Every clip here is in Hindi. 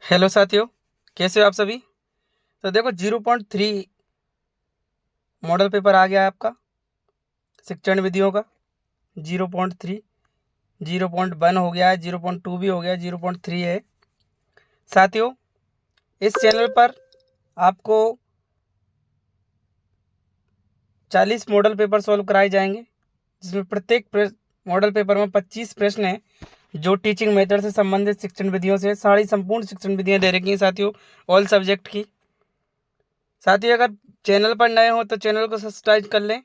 हेलो साथियों, कैसे हो आप सभी। तो देखो 0.3 मॉडल पेपर आ गया है आपका शिक्षण विधियों का। 0.3, 0.1 हो गया है, 0.2 भी हो गया, 0.3 है। साथियों, इस चैनल पर आपको 40 मॉडल पेपर सॉल्व कराए जाएंगे, जिसमें प्रत्येक मॉडल पेपर में 25 प्रश्न हैं जो टीचिंग मेथड से संबंधित शिक्षण विधियों से सारी संपूर्ण शिक्षण विधियां दे रखी हैं साथियों, ऑल सब्जेक्ट की। साथियों, अगर चैनल पर नए हो तो चैनल को सब्सक्राइब कर लें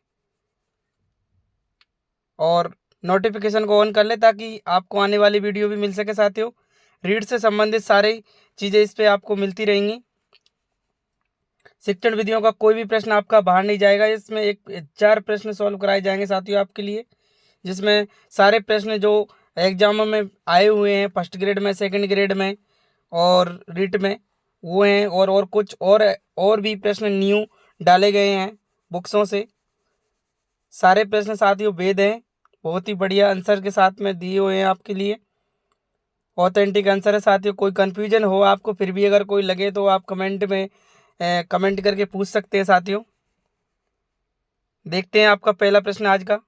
और नोटिफिकेशन को ऑन कर ले ताकि आपको आने वाली वीडियो भी मिल सके। साथियों, रीड से संबंधित सारी चीज़ें इस पे आपको मिलती रहेंगी। शिक्षण विधियों का कोई भी प्रश्न आपका बाहर नहीं जाएगा। इसमें एक 4 प्रश्न सॉल्व कराए जाएंगे साथियों आपके लिए, जिसमें सारे प्रश्न जो एग्जामों में आए हुए हैं, फर्स्ट ग्रेड में, सेकंड ग्रेड में और रीट में, वो हैं। और कुछ और भी प्रश्न न्यू डाले गए हैं बुक्सों से। सारे प्रश्न साथियों वेद हैं, बहुत ही बढ़िया आंसर के साथ में दिए हुए हैं आपके लिए, ऑथेंटिक आंसर है साथियों। कोई कंफ्यूजन हो आपको फिर भी अगर कोई लगे तो आप कमेंट में कमेंट करके पूछ सकते हैं साथियों। देखते हैं आपका पहला प्रश्न आज का।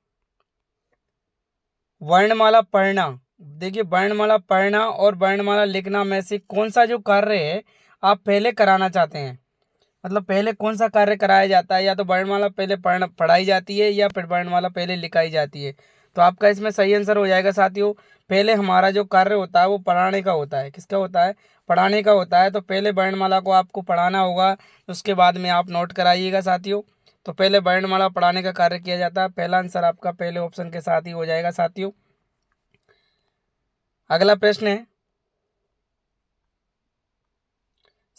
वर्णमाला पढ़ना। देखिए, वर्णमाला पढ़ना और वर्णमाला लिखना में से कौन सा जो कार्य है आप पहले कराना चाहते हैं, मतलब पहले कौन सा कार्य कराया जाता है, या तो वर्णमाला पहले पढ़ाई जाती है या फिर वर्णमाला पहले लिखाई जाती है। तो आपका इसमें सही आंसर हो जाएगा साथियों, पहले हमारा जो कार्य होता है वो पढ़ाने का होता है। किसका होता है? पढ़ाने का होता है। तो पहले वर्णमाला को आपको पढ़ाना होगा, उसके बाद में आप नोट कराइएगा साथियों। तो पहले वर्णमाला पढ़ाने का कार्य किया जाता है। पहला आंसर आपका पहले ऑप्शन के साथ ही हो जाएगा साथियों। अगला प्रश्न है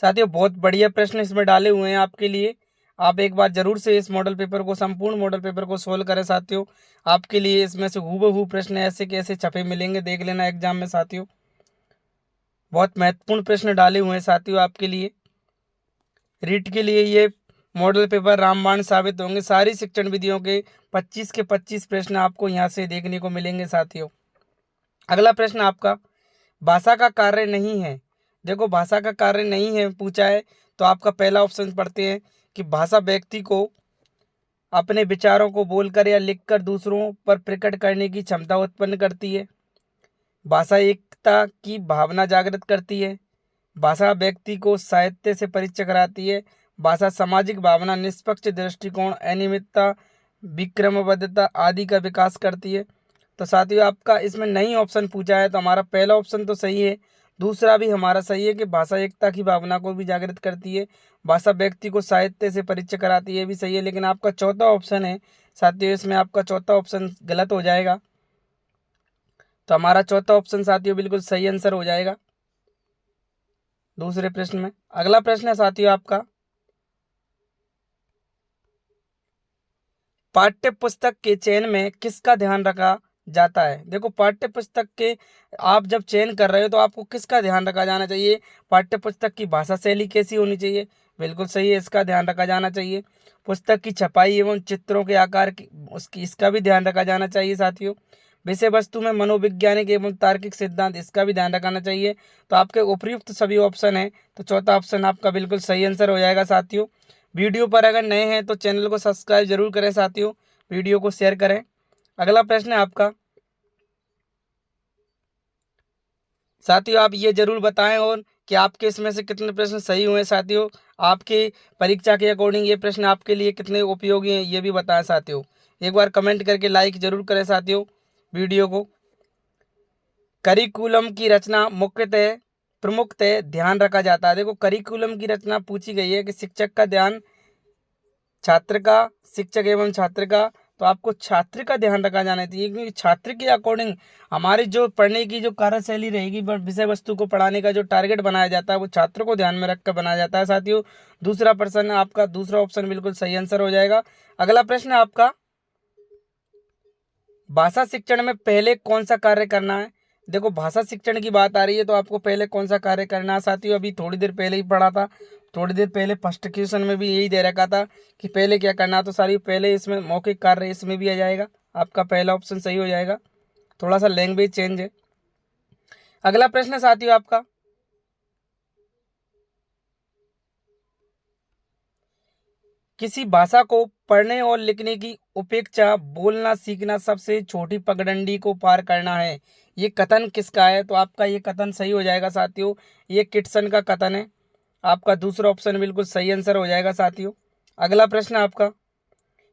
साथियों, बहुत बढ़िया प्रश्न इसमें डाले हुए हैं आपके लिए। आप एक बार जरूर से इस मॉडल पेपर को, संपूर्ण मॉडल पेपर को सोल्व करें साथियों। आपके लिए इसमें से हूबहू प्रश्न ऐसे कैसे छपे मिलेंगे, देख लेना एग्जाम में साथियों। बहुत महत्वपूर्ण प्रश्न डाले हुए हैं साथियों आपके लिए। रीट के लिए ये मॉडल पेपर रामबाण साबित होंगे। सारी शिक्षण विधियों के 25 के 25 प्रश्न आपको यहाँ से देखने को मिलेंगे साथियों। अगला प्रश्न आपका, भाषा का कार्य नहीं है। देखो, भाषा का कार्य नहीं है पूछा है, तो आपका पहला ऑप्शन पढ़ते हैं कि भाषा व्यक्ति को अपने विचारों को बोलकर या लिखकर दूसरों पर प्रकट करने की क्षमता उत्पन्न करती है। भाषा एकता की भावना जागृत करती है। भाषा व्यक्ति को साहित्य से परिचय कराती है। भाषा सामाजिक भावना, निष्पक्ष दृष्टिकोण, अनियमितता, विक्रमबद्धता आदि का विकास करती है। तो साथियों, आपका इसमें नहीं ऑप्शन पूछा है, तो हमारा पहला ऑप्शन तो सही है, दूसरा भी हमारा सही है कि भाषा एकता की भावना को भी जागृत करती है। भाषा व्यक्ति को साहित्य से परिचय कराती है, भी सही है। लेकिन आपका चौथा ऑप्शन है साथियों, इसमें आपका चौथा ऑप्शन गलत हो जाएगा। तो हमारा चौथा ऑप्शन साथियों बिल्कुल सही आंसर हो जाएगा दूसरे प्रश्न में। अगला प्रश्न है साथियों आपका, पाठ्य पुस्तक के चयन में किसका ध्यान रखा जाता है। देखो, पाठ्य पुस्तक के आप जब चयन कर रहे हो तो आपको किसका ध्यान रखा जाना चाहिए? पाठ्य पुस्तक की भाषा शैली कैसी होनी चाहिए, बिल्कुल सही है, इसका ध्यान रखा जाना चाहिए। पुस्तक की छपाई एवं चित्रों के आकार की, उसकी इसका भी ध्यान रखा जाना चाहिए साथियों। विषय वस्तु में मनोवैज्ञानिक एवं तार्किक सिद्धांत, इसका भी ध्यान रखना चाहिए। तो आपके उपयुक्त सभी ऑप्शन है, तो चौथा ऑप्शन आपका बिल्कुल सही आंसर हो जाएगा साथियों। वीडियो पर अगर नए हैं तो चैनल को सब्सक्राइब जरूर करें साथियों, वीडियो को शेयर करें। अगला प्रश्न है आपका साथियों, आप ये जरूर बताएं और कि आपके इसमें से कितने प्रश्न सही हुए साथियों। आपके परीक्षा के अकॉर्डिंग ये प्रश्न आपके लिए कितने उपयोगी हैं ये भी बताएं साथियों। एक बार कमेंट करके लाइक जरूर करें साथियों वीडियो को। करिकुलम की रचना मुख्यतः प्रमुखतः ध्यान रखा जाता है। देखो, करिकुलम की रचना पूछी गई है कि शिक्षक का ध्यान, छात्र का, शिक्षक एवं छात्र का। तो आपको छात्र का ध्यान रखा जाना चाहिए, क्योंकि छात्र के अकॉर्डिंग हमारी जो पढ़ने की जो कार्यशैली रहेगी, विषय वस्तु को पढ़ाने का जो टारगेट बनाया जाता है वो छात्र को ध्यान में रखकर बनाया जाता है साथियों। दूसरा प्रश्न आपका, दूसरा ऑप्शन बिल्कुल सही आंसर हो जाएगा। अगला प्रश्न आपका, भाषा शिक्षण में पहले कौन सा कार्य करना है। देखो, भाषा शिक्षण की बात आ रही है तो आपको पहले कौन सा कार्य करना है साथियों। अभी थोड़ी देर पहले ही पढ़ा था, थोड़ी देर पहले फर्स्ट क्वेश्चन में भी यही दे रखा था कि पहले क्या करना है। तो सारी पहले इसमें मौखिक कार्य इसमें भी आ जाएगा, आपका पहला ऑप्शन सही हो जाएगा। थोड़ा सा लैंग्वेज चेंज है। अगला प्रश्न साथियों आपका, किसी भाषा को पढ़ने और लिखने की उपेक्षा बोलना सीखना सबसे छोटी पगडंडी को पार करना है। ये कथन किसका है? तो आपका ये कथन सही हो जाएगा साथियों, ये किटसन का कथन है। आपका दूसरा ऑप्शन बिल्कुल सही आंसर हो जाएगा साथियों। अगला प्रश्न आपका,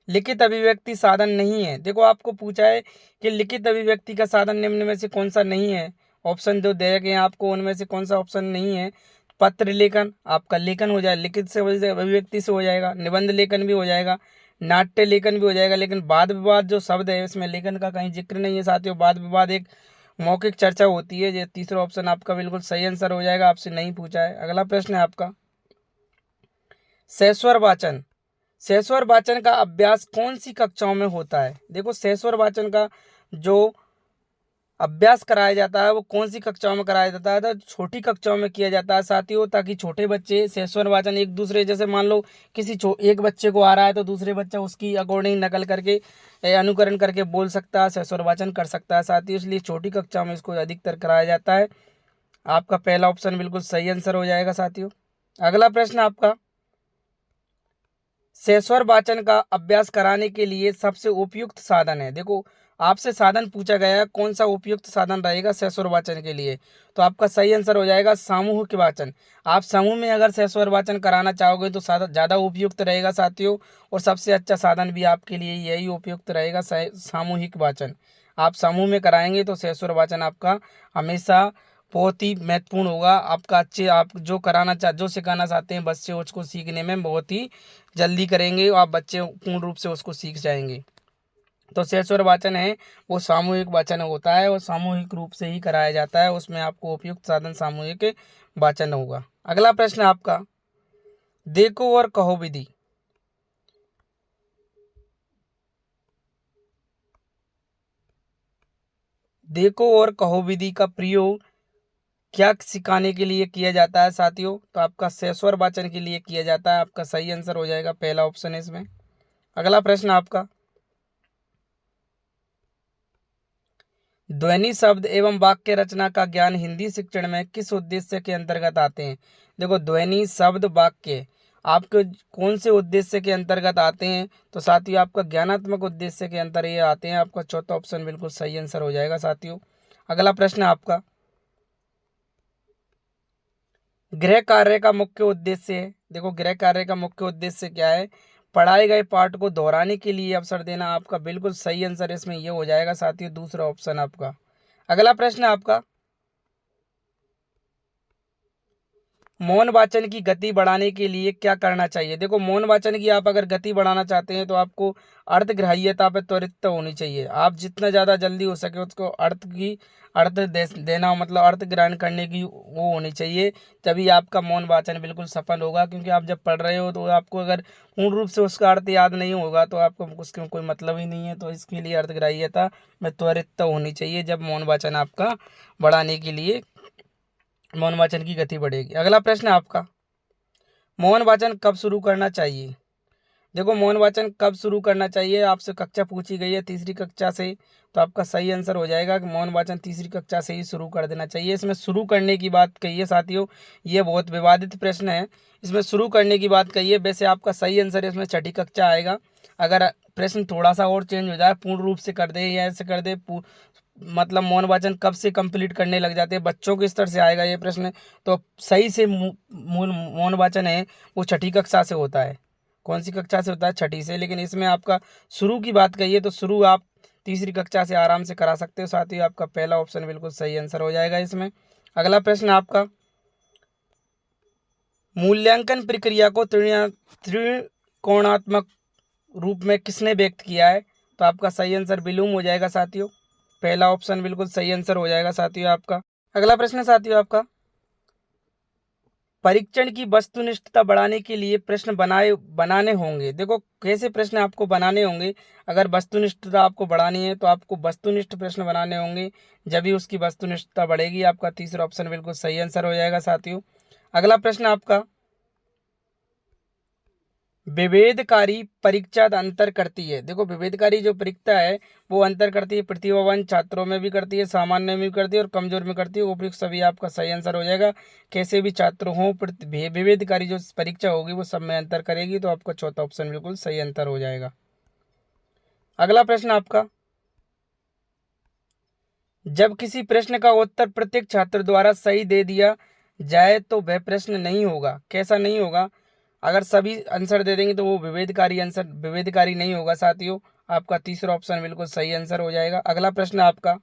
लिखित अभिव्यक्ति साधन नहीं है। देखो आपको पूछा है कि लिखित अभिव्यक्ति का साधन निम्न में से कौन सा नहीं है। ऑप्शन जो दिए गए हैं आपको उनमें से कौन सा ऑप्शन नहीं है? पत्र लेखन, आपका लेखन हो जाए, लिखित से अभिव्यक्ति से हो जाएगा, निबंध लेखन भी हो जाएगा, नाट्य लेखन भी हो जाएगा, लेकिन वाद विवाद जो शब्द है इसमें लेखन का कहीं जिक्र नहीं है साथियों। वाद विवाद एक मौखिक चर्चा होती है। ये तीसरा ऑप्शन आपका बिल्कुल सही आंसर हो जाएगा, आपसे नहीं पूछा है। अगला प्रश्न है आपका, सहस्वर वाचन। सहस्वर वाचन का अभ्यास कौन सी कक्षाओं में होता है? देखो सहस्वर वाचन का जो अभ्यास कराया जाता है वो कौन सी कक्षाओं में कराया जाता है? तो छोटी कक्षाओं में किया जाता है साथियों, ताकि छोटे बच्चे सहस्वर वाचन एक दूसरे, जैसे मान लो किसी एक बच्चे को आ रहा है तो दूसरे बच्चा उसकी अकॉर्डिंग नकल करके अनुकरण करके बोल सकता है, सहस्वर वाचन कर सकता है साथियों। इसलिए छोटी कक्षाओं में इसको अधिकतर कराया जाता है। आपका पहला ऑप्शन बिल्कुल सही आंसर हो जाएगा साथियों। अगला प्रश्न आपका, सहस्वर वाचन का अभ्यास कराने के लिए सबसे उपयुक्त साधन है। देखो आपसे साधन पूछा गया है, कौन सा उपयुक्त साधन रहेगा सहस्वर वाचन के लिए? तो आपका सही आंसर हो जाएगा सामूहिक वाचन। आप समूह में अगर सहस्वर वाचन कराना चाहोगे तो ज़्यादा उपयुक्त रहेगा साथियों, और सबसे अच्छा साधन भी आपके लिए यही उपयुक्त रहेगा, सामूहिक वाचन। आप समूह में कराएंगे तो सहस्वर वाचन आपका हमेशा बहुत ही महत्वपूर्ण होगा। आपका अच्छे, आप जो सिखाना चाहते हैं बच्चे उसको सीखने में बहुत ही जल्दी करेंगे और आप बच्चे पूर्ण रूप से उसको सीख जाएंगे। तो सहस्वर वाचन है वो सामूहिक वाचन होता है और सामूहिक रूप से ही कराया जाता है, उसमें आपको उपयुक्त साधन सामूहिक वाचन होगा। अगला प्रश्न आपका, देखो और कहो विधि। देखो और कहो विधि का प्रयोग क्या सिखाने के लिए किया जाता है साथियों? तो आपका सहस्वर वाचन के लिए किया जाता है। आपका सही आंसर हो जाएगा पहला ऑप्शन है इसमें। अगला प्रश्न आपका, ध्वनि शब्द एवं वाक्य रचना का ज्ञान हिंदी शिक्षण में किस उद्देश्य के अंतर्गत आते हैं? देखो ध्वनि शब्द वाक्य आपके कौन से उद्देश्य के अंतर्गत आते हैं? तो साथियों आपका ज्ञानात्मक उद्देश्य के अंतर ये आते हैं। आपका चौथा ऑप्शन बिल्कुल सही आंसर हो जाएगा साथियों। अगला प्रश्न आपका, गृह कार्य का मुख्य उद्देश्य है। देखो गृह कार्य का मुख्य उद्देश्य क्या है? पढ़ाए गए पाठ को दोहराने के लिए अवसर देना। आपका बिल्कुल सही आंसर इसमें ये हो जाएगा साथियों, दूसरा ऑप्शन आपका। अगला प्रश्न आपका, मौन वाचन की गति बढ़ाने के लिए क्या करना चाहिए? देखो मौन वाचन की आप अगर गति बढ़ाना चाहते हैं तो आपको अर्थग्राह्यता पे त्वरित होनी चाहिए। आप जितना ज़्यादा जल्दी हो सके उसको देना, मतलब अर्थ ग्रहण करने की वो होनी चाहिए, तभी आपका मौन वाचन बिल्कुल सफल होगा। क्योंकि आप जब पढ़ रहे हो तो आपको अगर पूर्ण रूप से उसका अर्थ याद नहीं होगा तो आपको उसके कोई मतलब ही नहीं है। तो इसके लिए अर्थग्राह्यता में त्वरित होनी चाहिए जब मौन वाचन आपका बढ़ाने के लिए मौन वाचन की गति बढ़ेगी। अगला प्रश्न है आपका, मौन वाचन कब शुरू करना चाहिए? देखो मौन वाचन कब शुरू करना चाहिए, आपसे कक्षा पूछी गई है तीसरी कक्षा से, तो आपका सही आंसर हो जाएगा कि मौन वाचन तीसरी कक्षा से ही शुरू कर देना चाहिए। इसमें शुरू करने की बात कही है साथियों, ये बहुत विवादित प्रश्न है। इसमें शुरू करने की बात कही है, वैसे आपका सही आंसर इसमें छठी कक्षा आएगा। अगर प्रश्न थोड़ा सा और चेंज हो जाए, पूर्ण रूप से कर दे या ऐसे कर दे, मतलब मौन वाचन कब से कंप्लीट करने लग जाते हैं, बच्चों के स्तर से आएगा ये प्रश्न, तो सही से मौन वाचन है वो छठी कक्षा से होता है। कौन सी कक्षा से होता है? छठी से। लेकिन इसमें आपका शुरू की बात कही है तो शुरू आप तीसरी कक्षा से आराम से करा सकते हो। साथ ही आपका पहला ऑप्शन बिल्कुल सही आंसर हो जाएगा इसमें। अगला प्रश्न आपका, मूल्यांकन प्रक्रिया को त्रिकोणात्मक रूप में किसने व्यक्त किया है? तो आपका सही आंसर विलुम हो जाएगा साथियों। पहला ऑप्शन बिल्कुल सही आंसर हो जाएगा साथियों आपका। अगला प्रश्न साथियों आपका, परीक्षण की वस्तुनिष्ठता बढ़ाने के लिए प्रश्न बनाने होंगे। देखो कैसे प्रश्न आपको बनाने होंगे? अगर वस्तुनिष्ठता आपको बढ़ानी है तो आपको वस्तुनिष्ठ प्रश्न बनाने होंगे, जब भी उसकी वस्तुनिष्ठता बढ़ेगी। आपका तीसरा ऑप्शन बिल्कुल सही आंसर हो जाएगा साथियों। अगला प्रश्न आपका, विभेदकारी परीक्षा अंतर करती है। देखो विभेदकारी जो परीक्षा है वो अंतर करती है, प्रतिभावान छात्रों में भी करती है, सामान्य में भी करती है और कमजोर में करती है। उपयुक्त सभी आपका सही आंसर हो जाएगा। कैसे भी छात्र हों, विभेदकारी जो परीक्षा होगी वो सब में अंतर करेगी, तो आपका चौथा ऑप्शन बिल्कुल सही आंसर हो जाएगा। अगला प्रश्न आपका, जब किसी प्रश्न का उत्तर प्रत्येक छात्र द्वारा सही दे दिया जाए तो वह प्रश्न नहीं होगा। कैसा नहीं होगा? अगर सभी आंसर दे देंगे तो वो विभेदकारी नहीं होगा साथियों। आपका तीसरा ऑप्शन बिल्कुल सही आंसर हो जाएगा। अगला प्रश्न आपका,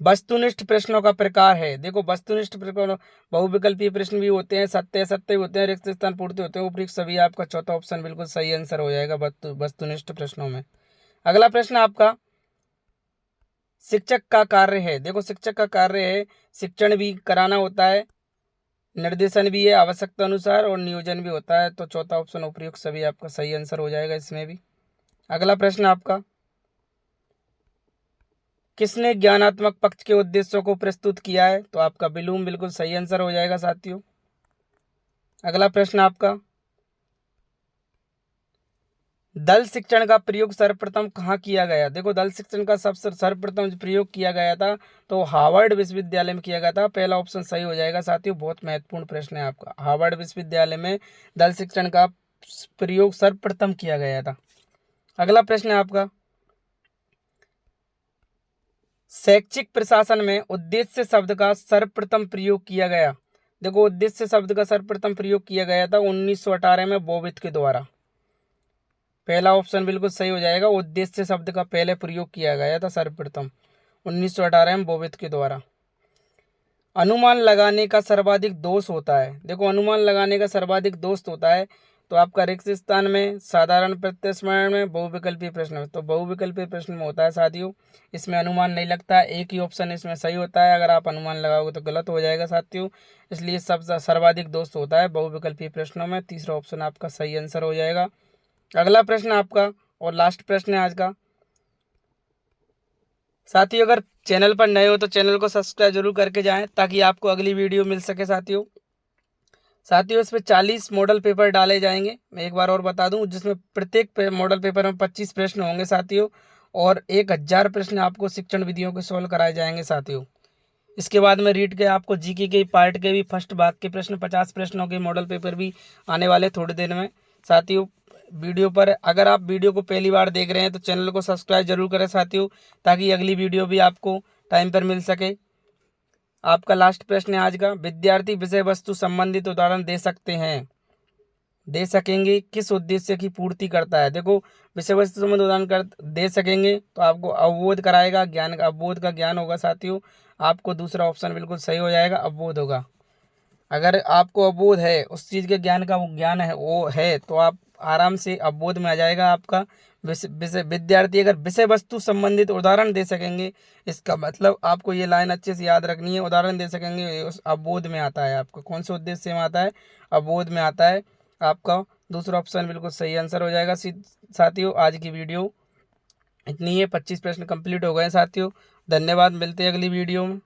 वस्तुनिष्ठ प्रश्नों का प्रकार है। देखो वस्तुनिष्ठ प्रश्न बहुविकल्पीय प्रश्न भी होते हैं, सत्य असत्य होते हैं, रिक्त स्थान पूर्ति होते हैं, उपयुक्त सभी आपका चौथा ऑप्शन बिल्कुल सही आंसर हो जाएगा वस्तुनिष्ठ प्रश्नों में। अगला प्रश्न आपका, शिक्षक का कार्य है। देखो शिक्षक का कार्य है शिक्षण भी कराना होता है, निर्देशन भी है आवश्यकता अनुसार और नियोजन भी होता है, तो चौथा ऑप्शन उपयुक्त सभी आपका सही आंसर हो जाएगा इसमें भी। अगला प्रश्न आपका, किसने ज्ञानात्मक पक्ष के उद्देश्यों को प्रस्तुत किया है? तो आपका बिलूम बिल्कुल सही आंसर हो जाएगा साथियों। अगला प्रश्न आपका, दल शिक्षण का प्रयोग सर्वप्रथम कहाँ किया गया? देखो दल शिक्षण का सबसे सर्वप्रथम जो प्रयोग किया गया था तो हार्वर्ड विश्वविद्यालय में किया गया था। पहला ऑप्शन सही हो जाएगा साथियों। बहुत महत्वपूर्ण प्रश्न है आपका, हार्वर्ड विश्वविद्यालय में दल शिक्षण का प्रयोग सर्वप्रथम किया गया था। अगला प्रश्न है आपका, शैक्षिक प्रशासन में उद्देश्य शब्द का सर्वप्रथम प्रयोग किया गया। देखो उद्देश्य शब्द का सर्वप्रथम प्रयोग किया गया था 1918 में बोविथ के द्वारा। पहला ऑप्शन बिल्कुल सही हो जाएगा। उद्देश्य शब्द का पहले प्रयोग किया गया था सर्वप्रथम 1918 में बोविथ के द्वारा। अनुमान लगाने का सर्वाधिक दोष होता है। देखो अनुमान लगाने का सर्वाधिक दोष होता है तो आपका रिक्त स्थान में, साधारण प्रत्यास्मरण में, बहुविकल्पीय प्रश्न में। तो बहुविकल्पीय प्रश्न में होता है साथियों, इसमें अनुमान नहीं लगता है। एक ही ऑप्शन इसमें सही होता है, अगर आप अनुमान लगाओगे तो गलत हो जाएगा साथियों। इसलिए सब सर्वाधिक दोष होता है बहुविकल्पीय प्रश्नों में। तीसरा ऑप्शन आपका सही आंसर हो जाएगा। अगला प्रश्न आपका और लास्ट प्रश्न है आज का। साथियों अगर चैनल पर नए हो तो चैनल को सब्सक्राइब जरूर करके जाएं ताकि आपको अगली वीडियो मिल सके साथियों। इस पर 40 मॉडल पेपर डाले जाएंगे। मैं एक बार और बता दूं, जिसमें प्रत्येक मॉडल पेपर में 25 प्रश्न होंगे साथियों और 1000 प्रश्न आपको शिक्षण विधियों के सॉल्व कराए जाएंगे साथियों। इसके बाद में रीड के आपको जीके के पार्ट के भी फर्स्ट भाग के प्रश्न 50 प्रश्नों के मॉडल पेपर भी आने वाले थोड़ी देर में साथियों। वीडियो पर अगर आप वीडियो को पहली बार देख रहे हैं तो चैनल को सब्सक्राइब जरूर करें साथियों, ताकि अगली वीडियो भी आपको टाइम पर मिल सके। आपका लास्ट प्रश्न है आज का, विद्यार्थी विषय वस्तु संबंधित उदाहरण दे सकेंगे किस उद्देश्य की पूर्ति करता है? देखो विषय वस्तु संबंधित उदाहरण दे सकेंगे तो आपको अवबोध कराएगा, ज्ञान अवबोध का ज्ञान होगा साथियों। आपको दूसरा ऑप्शन बिल्कुल सही हो जाएगा, अवबोध होगा। अगर आपको अवबोध है, उस चीज़ के ज्ञान का वो ज्ञान है वो है, तो आप आराम से अवबोध में आ जाएगा आपका। विद्यार्थी अगर विषय वस्तु संबंधित उदाहरण दे सकेंगे, इसका मतलब आपको ये लाइन अच्छे से याद रखनी है। उदाहरण दे सकेंगे उस अवबोध में आता है। आपका कौन से उद्देश्य में आता है? अवबोध में आता है। आपका दूसरा ऑप्शन बिल्कुल सही आंसर हो जाएगा। साथियों आज की वीडियो इतनी है, 25 प्रश्न कंप्लीट हो गए साथियों। धन्यवाद, मिलते हैं अगली वीडियो में।